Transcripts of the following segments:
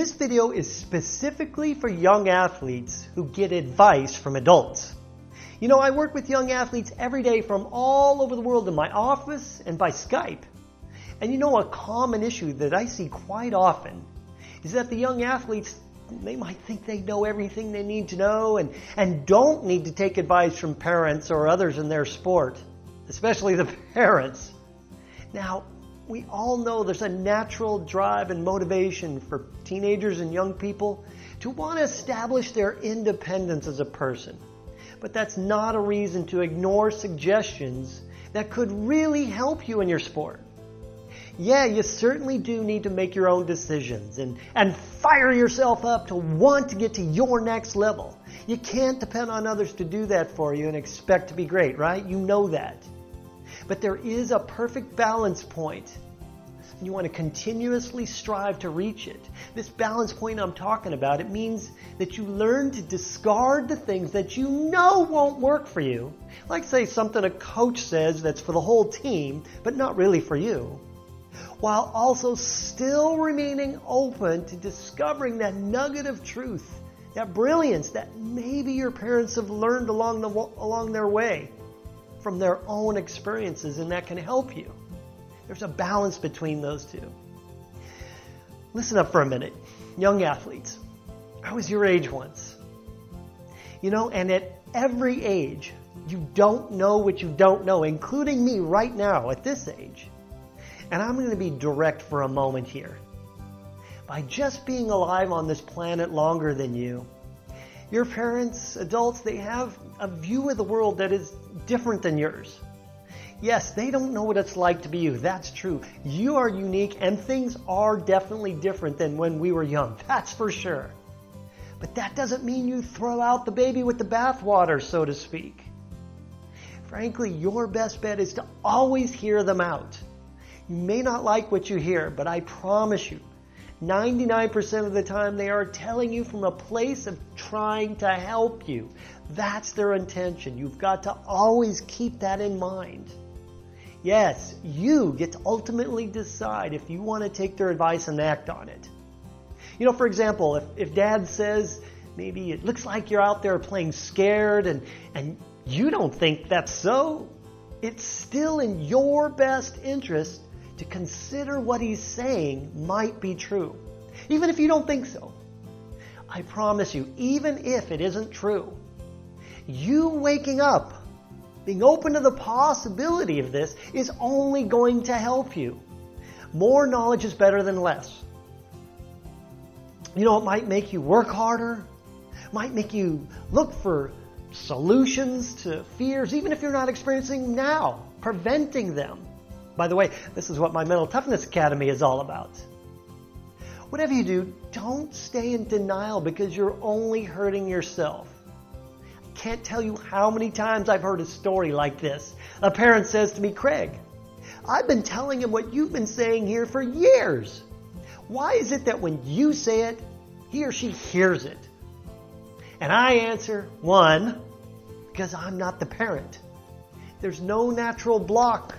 This video is specifically for young athletes who get advice from adults. You know, I work with young athletes every day from all over the world in my office and by Skype. And you know, a common issue that I see quite often is that the young athletes, they might think they know everything they need to know and don't need to take advice from parents or others in their sport, especially the parents. Now, we all know there's a natural drive and motivation for teenagers and young people to want to establish their independence as a person. But that's not a reason to ignore suggestions that could really help you in your sport. Yeah, you certainly do need to make your own decisions and fire yourself up to want to get to your next level. You can't depend on others to do that for you and expect to be great, right? You know that. But there is a perfect balance point. You want to continuously strive to reach it. This balance point I'm talking about, it means that you learn to discard the things that you know won't work for you. Like say something a coach says that's for the whole team, but not really for you. While also still remaining open to discovering that nugget of truth, that brilliance that maybe your parents have learned along their way from their own experiences, and that can help you. There's a balance between those two. Listen up for a minute. Young athletes, I was your age once. You know, and at every age, you don't know what you don't know, including me right now at this age. And I'm going to be direct for a moment here. By just being alive on this planet longer than you, your parents, adults, they have a view of the world that is different than yours. Yes, they don't know what it's like to be you. That's true. You are unique and things are definitely different than when we were young. That's for sure. But that doesn't mean you throw out the baby with the bathwater, so to speak. Frankly, your best bet is to always hear them out. You may not like what you hear, but I promise you, 99% of the time they are telling you from a place of trying to help you. That's their intention. You've got to always keep that in mind. Yes, you get to ultimately decide if you want to take their advice and act on it. You know, for example, if dad says, maybe it looks like you're out there playing scared and you don't think that's so, it's still in your best interest to consider what he's saying might be true, even if you don't think so. I promise you, even if it isn't true, you waking up, being open to the possibility of this is only going to help you. More knowledge is better than less. You know, it might make you work harder, might make you look for solutions to fears, even if you're not experiencing them now, preventing them. By the way, this is what my Mental Toughness Academy is all about. Whatever you do, don't stay in denial because you're only hurting yourself. I can't tell you how many times I've heard a story like this. A parent says to me, Craig, I've been telling him what you've been saying here for years. Why is it that when you say it, he or she hears it? And I answer, one, because I'm not the parent. There's no natural block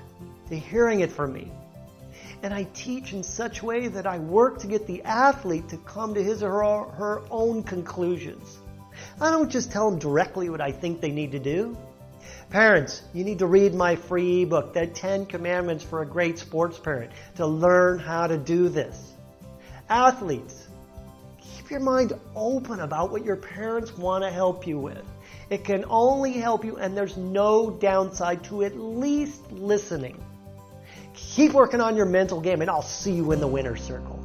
to hearing it from me. And I teach in such a way that I work to get the athlete to come to his or her own conclusions. I don't just tell them directly what I think they need to do. Parents, you need to read my free ebook, The 10 Commandments for a Great Sports Parent, to learn how to do this. Athletes, keep your mind open about what your parents want to help you with. It can only help you, and there's no downside to at least listening. Keep working on your mental game, and I'll see you in the winner's circle.